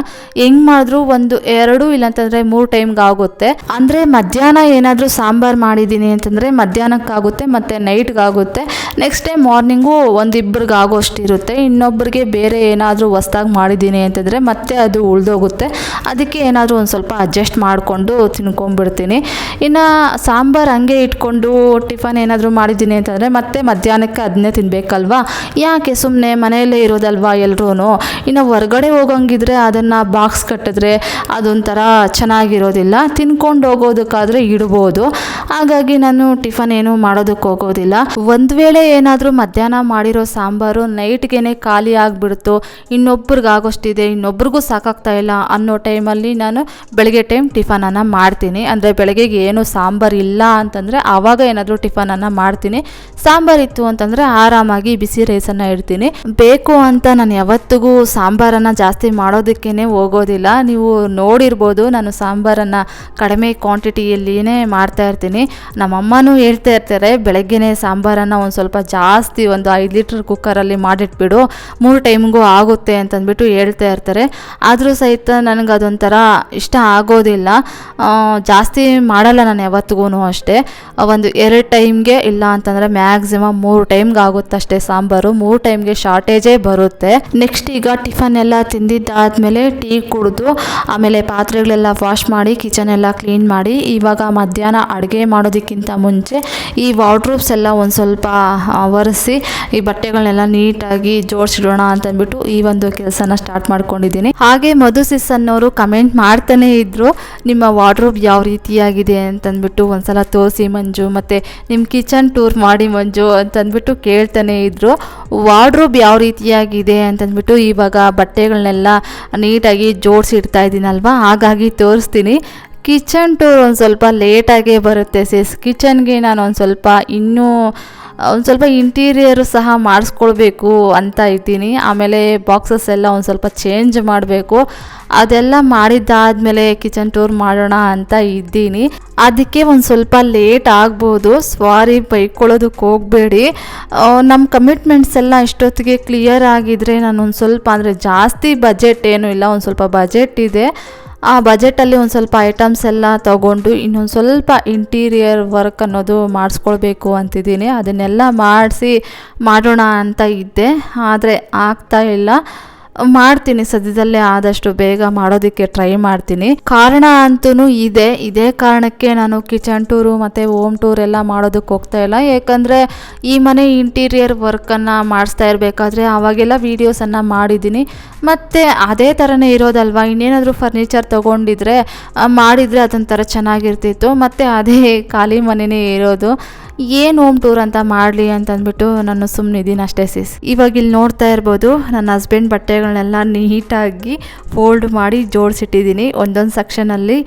Speaker 1: ಹೆಂಗೆ ಮಾಡಿದ್ರು 1-2 ಇಲ್ಲಾಂತಂದರೆ 3 ಟೈಮ್ಗೆ ಆಗುತ್ತೆ. ಅಂದರೆ ಮಧ್ಯಾಹ್ನ ಏನಾದರೂ ಸಾಂಬಾರು ಮಾಡಿದ್ದೀನಿ ಅಂತಂದರೆ ಮಧ್ಯಾಹ್ನಕ್ಕಾಗುತ್ತೆ ಮತ್ತು ನೈಟ್ಗಾಗುತ್ತೆ. ನೆಕ್ಸ್ಟ್ ಡೇ ಮಾರ್ನಿಂಗು 1-2ಗೆ ಆಗೋಷ್ಟಿರುತ್ತೆ. ಇನ್ನೊಬ್ಬರಿಗೆ ಬೇರೆ ಏನಾದರೂ ಹೊಸ್ದಾಗಿ ಮಾಡಿದ್ದೀನಿ ಅಂತಂದರೆ ಮತ್ತೆ ಅದು ಉಳಿದೋಗುತ್ತೆ. ಅದಕ್ಕೆ ಏನಾದರೂ ಒಂದು ಸ್ವಲ್ಪ ಅಡ್ಜಸ್ಟ್ ಮಾಡಿಕೊಂಡು ತಿನ್ಕೊಂಡ್ಬಿಡ್ತೀನಿ. ಇನ್ನು ಸಾಂಬಾರು ಹಂಗೆ ಇಟ್ಕೊಂಡು ಟಿಫನ್ ಏನಾದರೂ ಮಾಡಿದ್ದೀನಿ ಅಂತಂದರೆ ಮತ್ತೆ ಮಧ್ಯಾಹ್ನಕ್ಕೆ ಅದನ್ನೇ ತಿನ್ನಬೇಕಲ್ವಾ, ಯಾಕೆ ಸುಮ್ಮನೆ ಮನೆಯಲ್ಲೇ ಇರೋದಲ್ವಾ ಎಲ್ಲರೂ. ಇನ್ನು ಹೊರಗಡೆ ಹೋಗೋಂಗಿದ್ರೆ ಅದನ್ನು ಬಾಕ್ಸ್ ಕಟ್ಟಿದ್ರೆ ಅದೊಂಥರ ಚೆನ್ನಾಗಿರೋದಿಲ್ಲ, ತಿನ್ಕೊಂಡು ಹೋಗೋದಕ್ಕಾದರೆ ಇಡ್ಬೋದು. ಹಾಗಾಗಿ ನಾನು ಟಿಫನ್ ಏನೂ ಮಾಡೋದಕ್ಕೆ ಹೋಗೋದಿಲ್ಲ. ಒಂದು ವೇಳೆ ಏನಾದರೂ ಮಧ್ಯಾಹ್ನ ಮಾಡಿರೋ ಸಾಂಬಾರು ನೈಟ್ಗೆ ಖಾಲಿ ಆಗಿಬಿಡ್ತು, ಇನ್ನೊಬ್ರಿಗೆ ಆಗೋಷ್ಟಿದೆ, ಇನ್ನೊಬ್ರಿಗೂ ಸಾಕಾಗ್ತಾ ಇಲ್ಲ ಅನ್ನೋ ಟೈಮಲ್ಲಿ ನಾನು ಬೆಳಗ್ಗೆ ಟೈಮ್ ಟಿಫನನ್ನು ಮಾಡ್ತೀನಿ. ಅಂದರೆ ಬೆಳಗ್ಗೆಗೆ ಏನು ಸಾಂಬಾರು ಇಲ್ಲ ಅಂತಂದರೆ ಆವಾಗ ಏನಾದರೂ ಟಿಫನನ್ನು ಮಾಡ್ತೀನಿ. ಸಾಂಬಾರಿತ್ತು ಅಂತಂದರೆ ಆರಾಮಾಗಿ ಬಿಸಿ ರೈಸನ್ನು ಇಡ್ತೀನಿ. ಬೇಕು ಅಂತ ನಾನು ಯಾವತ್ತಿಗೂ ಸಾಂಬಾರು ಸಾಂಬಾರನ್ನು ಜಾಸ್ತಿ ಮಾಡೋದಕ್ಕೇ ಹೋಗೋದಿಲ್ಲ. ನೀವು ನೋಡಿರ್ಬೋದು, ನಾನು ಸಾಂಬಾರನ್ನು ಕಡಿಮೆ ಕ್ವಾಂಟಿಟಿಯಲ್ಲಿಯೇ ಮಾಡ್ತಾಯಿರ್ತೀನಿ. ನಮ್ಮಮ್ಮನೂ ಹೇಳ್ತಾ ಇರ್ತಾರೆ, ಬೆಳಗ್ಗೆನೇ ಸಾಂಬಾರನ್ನು ಒಂದು ಸ್ವಲ್ಪ ಜಾಸ್ತಿ ಒಂದು 5 ಲೀಟ್ರ್ ಕುಕ್ಕರಲ್ಲಿ ಮಾಡಿಟ್ಬಿಡು, 3 ಟೈಮ್ಗೂ ಆಗುತ್ತೆ ಅಂತಂದ್ಬಿಟ್ಟು ಹೇಳ್ತಾ ಇರ್ತಾರೆ. ಆದರೂ ಸಹಿತ ನನಗೆ ಅದೊಂಥರ ಇಷ್ಟ ಆಗೋದಿಲ್ಲ. ಜಾಸ್ತಿ ಮಾಡಲ್ಲ ನಾನು ಯಾವತ್ತಿಗೂ ಅಷ್ಟೇ. ಒಂದು 2 ಟೈಮ್ಗೆ ಇಲ್ಲ ಅಂತಂದರೆ ಮ್ಯಾಕ್ಸಿಮಮ್ 3 ಟೈಮ್ಗೆ ಆಗುತ್ತಷ್ಟೇ ಸಾಂಬಾರು. 3 ಟೈಮ್ಗೆ ಶಾರ್ಟೇಜೇ ಬರುತ್ತೆ. ನೆಕ್ಸ್ಟ್ ಈಗ ಟಿಫನ್ ಎಲ್ಲ ತಿಂದಿದ್ದಾದಮೇಲೆ ಟೀ ಕುಡಿದು ಆಮೇಲೆ ಪಾತ್ರೆಗಳೆಲ್ಲ ವಾಶ್ ಮಾಡಿ ಕಿಚನ್ ಎಲ್ಲ ಕ್ಲೀನ್ ಮಾಡಿ ಇವಾಗ ಮಧ್ಯಾಹ್ನ ಅಡುಗೆ ಮಾಡೋದಕ್ಕಿಂತ ಮುಂಚೆ ಈ ವಾರ್ಡ್ರೋಬ್ಸ್ ಎಲ್ಲ ಒಂದು ಸ್ವಲ್ಪ ಒರೆಸಿ ಈ ಬಟ್ಟೆಗಳನ್ನೆಲ್ಲ ನೀಟಾಗಿ ಜೋಡಿಸಿಡೋಣ ಅಂತಂದ್ಬಿಟ್ಟು ಈ ಒಂದು ಕೆಲಸನ ಸ್ಟಾರ್ಟ್ ಮಾಡ್ಕೊಂಡಿದ್ದೀನಿ. ಹಾಗೆ ಮಧುಸಿಸ್ ಅನ್ನೋರು ಕಮೆಂಟ್ ಮಾಡ್ತಾನೆ ಇದ್ರು, ನಿಮ್ಮ ವಾರ್ಡ್ರೋಬ್ ಯಾವ ರೀತಿಯಾಗಿದೆ ಅಂತಂದ್ಬಿಟ್ಟು ಒಂದ್ಸಲ ತೋರಿಸಿ ಮಂಜು, ಮತ್ತು ನಿಮ್ಮ ಕಿಚನ್ ಟೂರ್ ಮಾಡಿ ಮಂಜು ಅಂತಂದ್ಬಿಟ್ಟು ಕೇಳ್ತಾನೆ ಇದ್ರು. ವಾರ್ಡ್ರೋಬ್ ಯಾವ ರೀತಿಯಾಗಿದೆ ಅಂತಂದ್ಬಿಟ್ಟು ಇವಾಗ ಬಟ್ಟೆಗಳನ್ನೆಲ್ಲ ನೀಟಾಗಿ ಜೋಡಿಸಿಡ್ತಾ ಇದ್ದೀನಲ್ವ, ಹಾಗಾಗಿ ತೋರಿಸ್ತೀನಿ. ಕಿಚನ್ ಟೂರ್ ಒಂದು ಸ್ವಲ್ಪ ಲೇಟಾಗೇ ಬರುತ್ತೆ ಸಿಸ್. ಕಿಚನ್ಗೆ ನಾನು ಒಂದು ಸ್ವಲ್ಪ ಇಂಟೀರಿಯರು ಸಹ ಮಾಡಿಸ್ಕೊಳ್ಬೇಕು ಅಂತ ಇದ್ದೀನಿ. ಆಮೇಲೆ ಬಾಕ್ಸಸ್ ಎಲ್ಲ ಒಂದು ಸ್ವಲ್ಪ ಚೇಂಜ್ ಮಾಡಬೇಕು. ಅದೆಲ್ಲ ಮಾಡಿದ್ದಾದಮೇಲೆ ಕಿಚನ್ ಟೂರ್ ಮಾಡೋಣ ಅಂತ ಇದ್ದೀನಿ. ಅದಕ್ಕೆ ಒಂದು ಸ್ವಲ್ಪ ಲೇಟ್ ಆಗ್ಬೋದು, ಸಾರಿ, ಬೈಕೊಳ್ಳೋದಕ್ಕೆ ಹೋಗಬೇಡಿ. ನಮ್ಮ ಕಮಿಟ್ಮೆಂಟ್ಸ್ ಎಲ್ಲ ಇಷ್ಟೊತ್ತಿಗೆ ಕ್ಲಿಯರ್ ಆಗಿದ್ದರೆ ನಾನು ಒಂದು ಸ್ವಲ್ಪ, ಅಂದರೆ ಜಾಸ್ತಿ ಬಜೆಟ್ ಏನೂ ಇಲ್ಲ, ಒಂದು ಸ್ವಲ್ಪ ಬಜೆಟ್ ಇದೆ. ಆ ಬಜೆಟಲ್ಲಿ ಒಂದು ಸ್ವಲ್ಪ ಐಟಮ್ಸ್ ಎಲ್ಲ ತೊಗೊಂಡು ಇನ್ನೊಂದು ಸ್ವಲ್ಪ ಇಂಟೀರಿಯರ್ ವರ್ಕ್ ಅನ್ನೋದು ಮಾಡಿಸ್ಕೊಳ್ಬೇಕು ಅಂತಿದ್ದೀನಿ. ಅದನ್ನೆಲ್ಲ ಮಾಡೋಣ ಅಂತ ಇದ್ದೆ, ಆದರೆ ಆಗ್ತಾ ಇಲ್ಲ. ಮಾಡ್ತೀನಿ, ಸದ್ಯದಲ್ಲೇ ಆದಷ್ಟು ಬೇಗ ಮಾಡೋದಕ್ಕೆ ಟ್ರೈ ಮಾಡ್ತೀನಿ. ಕಾರಣ ಅಂತೂ ಇದೇ ಕಾರಣಕ್ಕೆ ನಾನು ಕಿಚನ್ ಟೂರು ಮತ್ತು ಹೋಮ್ ಟೂರ್ ಎಲ್ಲ ಮಾಡೋದಕ್ಕೆ ಹೋಗ್ತಾ ಇಲ್ಲ. ಯಾಕಂದರೆ ಈ ಮನೆ ಇಂಟೀರಿಯರ್ ವರ್ಕನ್ನು ಮಾಡಿಸ್ತಾ ಇರಬೇಕಾದ್ರೆ ಆವಾಗೆಲ್ಲ ವೀಡಿಯೋಸನ್ನು ಮಾಡಿದ್ದೀನಿ. ಮತ್ತು ಅದೇ ಥರನೇ ಇರೋದಲ್ವ, ಇನ್ನೇನಾದರೂ ಫರ್ನಿಚರ್ ತೊಗೊಂಡಿದ್ರೆ ಮಾಡಿದರೆ ಅದೊಂಥರ ಚೆನ್ನಾಗಿರ್ತಿತ್ತು. ಮತ್ತು ಅದೇ ಖಾಲಿ ಮನೆಯೇ ಇರೋದು, ಏನು ಹೋಮ್ ಟೂರ್ ಅಂತ ಮಾಡಲಿ ಅಂತಂದ್ಬಿಟ್ಟು ನಾನು ಸುಮ್ಮನಿದ್ದೀನಿ ಅಷ್ಟೇ ಸಿಸ್. ಇವಾಗ ಇಲ್ಲಿ ನೋಡ್ತಾ ಇರ್ಬೋದು, ನನ್ನ ಹಸ್ಬೆಂಡ್ ಬಟ್ಟೆಗಳನ್ನೆಲ್ಲ ನೀಟಾಗಿ ಫೋಲ್ಡ್ ಮಾಡಿ ಜೋಡಿಸಿಟ್ಟಿದ್ದೀನಿ. ಒಂದೊಂದು ಸೆಕ್ಷನಲ್ಲಿ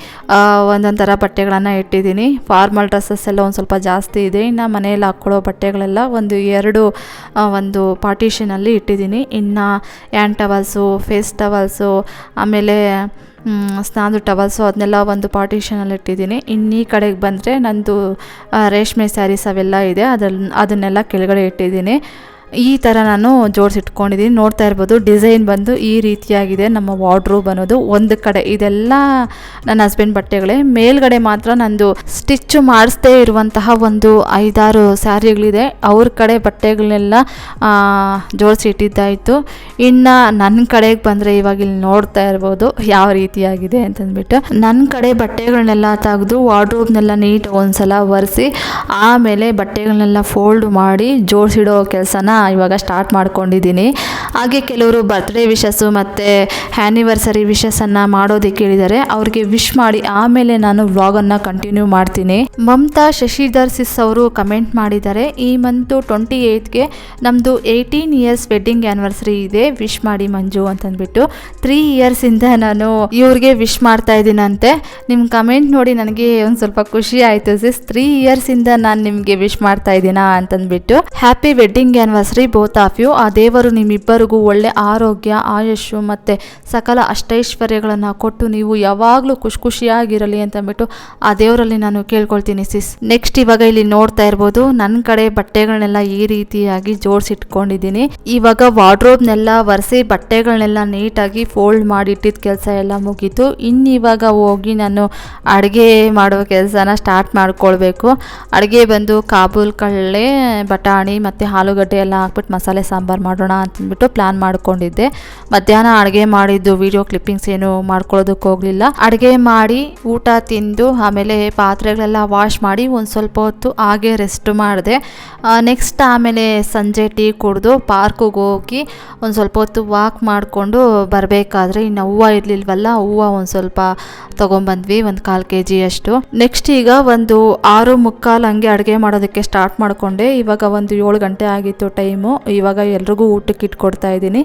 Speaker 1: ಒಂದೊಂದು ಥರ ಬಟ್ಟೆಗಳನ್ನು ಇಟ್ಟಿದ್ದೀನಿ. ಫಾರ್ಮಲ್ ಡ್ರೆಸ್ಸಸ್ ಎಲ್ಲ ಒಂದು ಸ್ವಲ್ಪ ಜಾಸ್ತಿ ಇದೆ. ಇನ್ನು ಮನೆಯಲ್ಲಿ ಹಾಕ್ಕೊಳ್ಳೋ ಬಟ್ಟೆಗಳೆಲ್ಲ ಒಂದು ಪಾರ್ಟಿಷನಲ್ಲಿ ಇಟ್ಟಿದ್ದೀನಿ. ಇನ್ನು ಹ್ಯಾಂಡ್ ಟವಲ್ಸು, ಫೇಸ್ ಟವಲ್ಸು, ಆಮೇಲೆ ಸ್ನಾನದ ಟವಲ್ಸು ಅದನ್ನೆಲ್ಲ ಒಂದು ಪಾರ್ಟಿಷನಲ್ಲಿ ಇಟ್ಟಿದ್ದೀನಿ. ಇನ್ನು ಈ ಕಡೆಗೆ ಬಂದರೆ ನಂದು ರೇಷ್ಮೆ ಸ್ಯಾರೀಸ್ ಅವೆಲ್ಲ ಇದೆ, ಅದನ್ನೆಲ್ಲ ಕೆಳಗಡೆ ಇಟ್ಟಿದ್ದೀನಿ. ಈ ಥರ ನಾನು ಜೋಡಿಸಿಟ್ಕೊಂಡಿದ್ದೀನಿ. ನೋಡ್ತಾ ಇರ್ಬೋದು, ಡಿಸೈನ್ ಬಂದು ಈ ರೀತಿಯಾಗಿದೆ ನಮ್ಮ ವಾರ್ಡ್ರೋಬ್ ಅನ್ನೋದು. ಒಂದು ಕಡೆ ಇದೆಲ್ಲ ನನ್ನ ಹಸ್ಬೆಂಡ್ ಬಟ್ಟೆಗಳೇ, ಮೇಲ್ಗಡೆ ಮಾತ್ರ ನಂದು ಸ್ಟಿಚ್ಚು ಮಾಡಿಸ್ದೇ ಇರುವಂತಹ ಒಂದು 5-6 ಸ್ಯಾರಿಗಳಿದೆ. ಅವ್ರ ಕಡೆ ಬಟ್ಟೆಗಳನ್ನೆಲ್ಲ ಜೋಡಿಸಿ ಇಟ್ಟಿದ್ದಾಯಿತು. ಇನ್ನು ನನ್ನ ಕಡೆಗೆ ಬಂದರೆ ಇವಾಗ ಇಲ್ಲಿ ನೋಡ್ತಾ ಇರ್ಬೋದು ಯಾವ ರೀತಿಯಾಗಿದೆ ಅಂತಂದ್ಬಿಟ್ಟು. ನನ್ನ ಕಡೆ ಬಟ್ಟೆಗಳನ್ನೆಲ್ಲ ತೆಗೆದು ವಾರ್ಡ್ರೋಬ್ನೆಲ್ಲ ನೀಟ್ ಒಂದ್ಸಲ ಒರೆಸಿ ಆಮೇಲೆ ಬಟ್ಟೆಗಳನ್ನೆಲ್ಲ ಫೋಲ್ಡ್ ಮಾಡಿ ಜೋಡಿಸಿಡೋ ಕೆಲಸನ ಇವಾಗ ಸ್ಟಾರ್ಟ್ ಮಾಡ್ಕೊಂಡಿದ್ದೀನಿ. ಹಾಗೆ ಕೆಲವರು ಬರ್ತ್ಡೇ ವಿಶಸ್ಸು ಮತ್ತು ಆ್ಯನಿವರ್ಸರಿ ವಿಶಸ್ಸನ್ನು ಮಾಡೋದಕ್ಕೆ ಹೇಳಿದ್ದಾರೆ. ಅವ್ರಿಗೆ ವಿಶ್ ಮಾಡಿ ಆಮೇಲೆ ನಾನು ವ್ಲಾಗನ್ನು ಕಂಟಿನ್ಯೂ ಮಾಡ್ತೀನಿ. ಮಮತಾ ಶಶಿಧರ್ ಸಿಸ್ ಅವರು ಕಮೆಂಟ್ ಮಾಡಿದ್ದಾರೆ, ಈ ಮಂತು 28ಗೆ ನಮ್ಮದು 18 ಇಯರ್ಸ್ ವೆಡ್ಡಿಂಗ್ ಆ್ಯನಿವರ್ಸರಿ ಇದೆ, ವಿಶ್ ಮಾಡಿ ಮಂಜು ಅಂತಂದ್ಬಿಟ್ಟು. 3 ಇಯರ್ಸಿಂದ ನಾನು ಇವ್ರಿಗೆ ವಿಶ್ ಮಾಡ್ತಾ ಇದ್ದೀನಂತೆ. ನಿಮ್ಮ ಕಮೆಂಟ್ ನೋಡಿ ನನಗೆ ಒಂದು ಸ್ವಲ್ಪ ಖುಷಿ ಆಯಿತು ಸಿಸ್. 3 ಇಯರ್ಸಿಂದ ನಾನು ನಿಮಗೆ ವಿಶ್ ಮಾಡ್ತಾ ಇದ್ದೀನಾ ಅಂತಂದ್ಬಿಟ್ಟು. Happy wedding anniversary both of you. ಆ ದೇವರು ನಿಮ್ಮಿಬ್ಬರಿಗೂ ಒಳ್ಳೆ ಆರೋಗ್ಯ, ಆಯುಷು ಮತ್ತು ಸಕಲ ಅಷ್ಟೈಶ್ವರ್ಯಗಳನ್ನು ಕೊಟ್ಟು ನೀವು ಯಾವಾಗಲೂ ಖುಷಿಯಾಗಿರಲಿ ಅಂತಂದ್ಬಿಟ್ಟು ಆ ದೇವರಲ್ಲಿ ನಾನು ಕೇಳ್ಕೊಳ್ತೀನಿ ಸಿಸ್. ನೆಕ್ಸ್ಟ್ ಇವಾಗ ಇಲ್ಲಿ ನೋಡ್ತಾ ಇರ್ಬೋದು, ನನ್ನ ಕಡೆ ಬಟ್ಟೆಗಳನ್ನೆಲ್ಲ ಈ ರೀತಿಯಾಗಿ ಜೋಡಿಸಿಟ್ಕೊಂಡಿದ್ದೀನಿ. ಇವಾಗ ವಾರ್ಡ್ರೋಬ್ನೆಲ್ಲ ಒರೆಸಿ ಬಟ್ಟೆಗಳನ್ನೆಲ್ಲ ನೀಟಾಗಿ ಫೋಲ್ಡ್ ಮಾಡಿಟ್ಟಿದ್ದ ಕೆಲಸ ಎಲ್ಲ ಮುಗೀತು. ಇನ್ನಿವಾಗ ಹೋಗಿ ನಾನು ಅಡುಗೆ ಮಾಡೋ ಕೆಲಸನ ಸ್ಟಾರ್ಟ್ ಮಾಡ್ಕೊಳ್ಬೇಕು. ಅಡುಗೆ ಬಂದು ಕಾಬೂಲ್ ಕಳ್ಳೆ, ಬಟಾಣಿ ಮತ್ತು ಆಲೂಗಡ್ಡೆ ಎಲ್ಲ ಹಾಕ್ಬಿಟ್ಟು ಮಸಾಲೆ ಸಾಂಬಾರು ಮಾಡೋಣ ಅಂತಂದ್ಬಿಟ್ಟು ಪ್ಲ್ಯಾನ್ ಮಾಡ್ಕೊಂಡಿದ್ದೆ. ಮಧ್ಯಾಹ್ನ ಅಡುಗೆ ಮಾಡಿದ್ದು ವಿಡಿಯೋ ಕ್ಲಿಪ್ಪಿಂಗ್ಸ್ ಏನು ಮಾಡ್ಕೊಳ್ಳೋದಕ್ಕೆ ಹೋಗಲಿಲ್ಲ. ಅಡುಗೆ ಮಾಡಿ ಊಟ ತಿಂದು ಆಮೇಲೆ ಪಾತ್ರೆಗಳೆಲ್ಲ ವಾಶ್ ಮಾಡಿ ಒಂದು ಸ್ವಲ್ಪ ಹೊತ್ತು ಹಾಗೆ ರೆಸ್ಟ್ ಮಾಡಿದೆ. ನೆಕ್ಸ್ಟ್ ಆಮೇಲೆ ಸಂಜೆ ಟೀ ಕುಡಿದು ಪಾರ್ಕಿಗೆ ಹೋಗಿ ಒಂದು ಸ್ವಲ್ಪ ಹೊತ್ತು ವಾಕ್ ಮಾಡಿಕೊಂಡು ಬರಬೇಕಾದ್ರೆ ಇನ್ನು ಹೂವು ಇರಲಿಲ್ವಲ್ಲ, ಹೂವು ಒಂದು ಸ್ವಲ್ಪ ತೊಗೊಂಬಂದ್ವಿ, ಒಂದು 1/4 kg ಅಷ್ಟು. ನೆಕ್ಸ್ಟ್ ಈಗ ಒಂದು 6:45 ಹಂಗೆ ಅಡುಗೆ ಮಾಡೋದಕ್ಕೆ ಸ್ಟಾರ್ಟ್ ಮಾಡಿಕೊಂಡೆ. ಇವಾಗ ಒಂದು 7 ಗಂಟೆ ಆಗಿತ್ತು ಟೈಮ್. ಟೈಮು. ಇವಾಗ ಎಲ್ರಿಗೂ ಊಟಕ್ಕೆ ಇಟ್ಕೊಡ್ತಾ ಇದ್ದೀನಿ.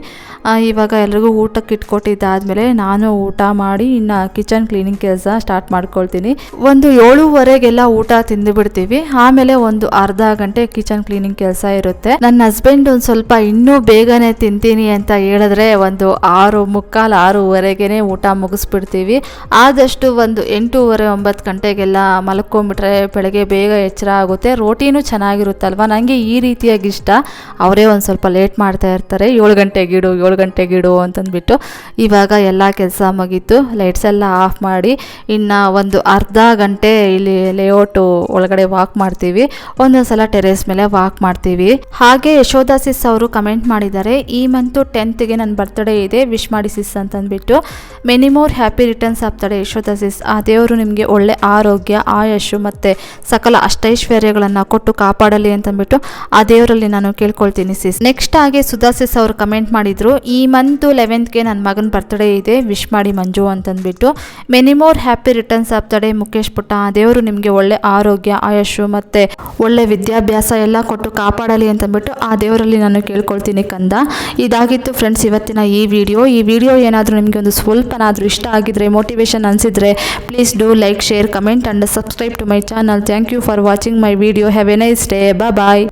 Speaker 1: ಇವಾಗ ಎಲ್ರಿಗೂ ಊಟಕ್ಕೆ ಇಟ್ಕೊಟ್ಟಿದ್ದಾದಮೇಲೆ ನಾನು ಊಟ ಮಾಡಿ ಇನ್ನು ಕಿಚನ್ ಕ್ಲೀನಿಂಗ್ ಕೆಲಸ ಸ್ಟಾರ್ಟ್ ಮಾಡ್ಕೊಳ್ತೀನಿ. ಒಂದು 7:15ಗೆಲ್ಲ ಊಟ ತಿಂದು ಬಿಡ್ತೀವಿ. ಆಮೇಲೆ ಒಂದು ಅರ್ಧ ಗಂಟೆ ಕಿಚನ್ ಕ್ಲೀನಿಂಗ್ ಕೆಲಸ ಇರುತ್ತೆ. ನನ್ನ ಹಸ್ಬೆಂಡ್ ಒಂದು ಸ್ವಲ್ಪ ಇನ್ನೂ ಬೇಗನೆ ತಿಂತೀನಿ ಅಂತ ಹೇಳಿದ್ರೆ ಒಂದು 6:45 6:00ವರೆಗೆ ಊಟ ಮುಗಿಸ್ಬಿಡ್ತೀವಿ. ಆದಷ್ಟು ಒಂದು 8:30 9 ಗಂಟೆಗೆಲ್ಲ ಮಲ್ಕೊಂಡ್ಬಿಟ್ರೆ ಬೆಳಗ್ಗೆ ಬೇಗ ಎಚ್ಚರ ಆಗುತ್ತೆ. ರೋಟಿನೂ ಚೆನ್ನಾಗಿರುತ್ತಲ್ವ, ನನಗೆ ಈ ರೀತಿಯಾಗಿ ಇಷ್ಟ. ಅವರೇ ಒಂದು ಸ್ವಲ್ಪ ಲೇಟ್ ಮಾಡ್ತಾ ಇರ್ತಾರೆ, 7 ಗಂಟೆಗಿಡು ಅಂತಂದ್ಬಿಟ್ಟು. ಇವಾಗ ಎಲ್ಲ ಕೆಲಸ ಮುಗೀತು, ಲೈಟ್ಸ್ ಎಲ್ಲ ಆಫ್ ಮಾಡಿ ಇನ್ನು ಒಂದು ಅರ್ಧ ಗಂಟೆ ಇಲ್ಲಿ ಲೇಔಟು ಒಳಗಡೆ ವಾಕ್ ಮಾಡ್ತೀವಿ. ಒಂದೊಂದು ಸಲ ಟೆರೇಸ್ ಮೇಲೆ ವಾಕ್ ಮಾಡ್ತೀವಿ. ಹಾಗೆ ಯಶೋಧ ಸಿಸ್ ಅವರು ಕಮೆಂಟ್ ಮಾಡಿದ್ದಾರೆ, ಈ ಮಂತು 10th ನನ್ನ ಬರ್ತ್ಡೇ ಇದೆ, ವಿಶ್ ಮಾಡಿ ಸಿಸ್ ಅಂತಂದ್ಬಿಟ್ಟು. Many more happy returns of the day Yashoda sis. ಆ ದೇವರು ನಿಮಗೆ ಒಳ್ಳೆ ಆರೋಗ್ಯ, ಆಯಸ್ಸು ಮತ್ತು ಸಕಲ ಅಷ್ಟೈಶ್ವರ್ಯಗಳನ್ನು ಕೊಟ್ಟು ಕಾಪಾಡಲಿ ಅಂತಂದ್ಬಿಟ್ಟು ಆ ದೇವರಲ್ಲಿ ನಾನು ಕೇಳ್ಕೊಳ್ತೀನಿ ಸಿಸ್. ನೆಕ್ಸ್ಟ್ ಹಾಗೆ ಸುಧಾ ಸಿಸ್ ಅವರು ಕಮೆಂಟ್ ಮಾಡಿದ್ರು, ಈ ಮಂತು 11th ನನ್ನ ಮಗನ ಬರ್ತ್ಡೇ ಇದೆ, ವಿಶ್ ಮಾಡಿ ಮಂಜು ಅಂತಂದ್ಬಿಟ್ಟು. Many more happy returns of the day Mukesh ಪುಟ್ಟ. ಆ ದೇವರು ನಿಮಗೆ ಒಳ್ಳೆ ಆರೋಗ್ಯ, ಆಯಸ್ಸು ಮತ್ತು ಒಳ್ಳೆ ವಿದ್ಯಾಭ್ಯಾಸ ಎಲ್ಲ ಕೊಟ್ಟು ಕಾಪಾಡಲಿ ಅಂತಂದ್ಬಿಟ್ಟು ಆ ದೇವರಲ್ಲಿ ನಾನು ಕೇಳ್ಕೊಳ್ತೀನಿ ಕಂದ. ಇದಾಗಿತ್ತು ಫ್ರೆಂಡ್ಸ್ ಇವತ್ತಿನ ಈ ವಿಡಿಯೋ ಏನಾದರೂ ನಿಮಗೆ ಒಂದು ಸ್ವಲ್ಪನಾದರೂ ಇಷ್ಟ ಆಗಿದ್ರೆ, ಮೋಟಿವೇಶನ್ ಅನಿಸಿದರೆ please do like, share, comment and subscribe to my channel. Thank you for watching my video. Have a nice day. Bye.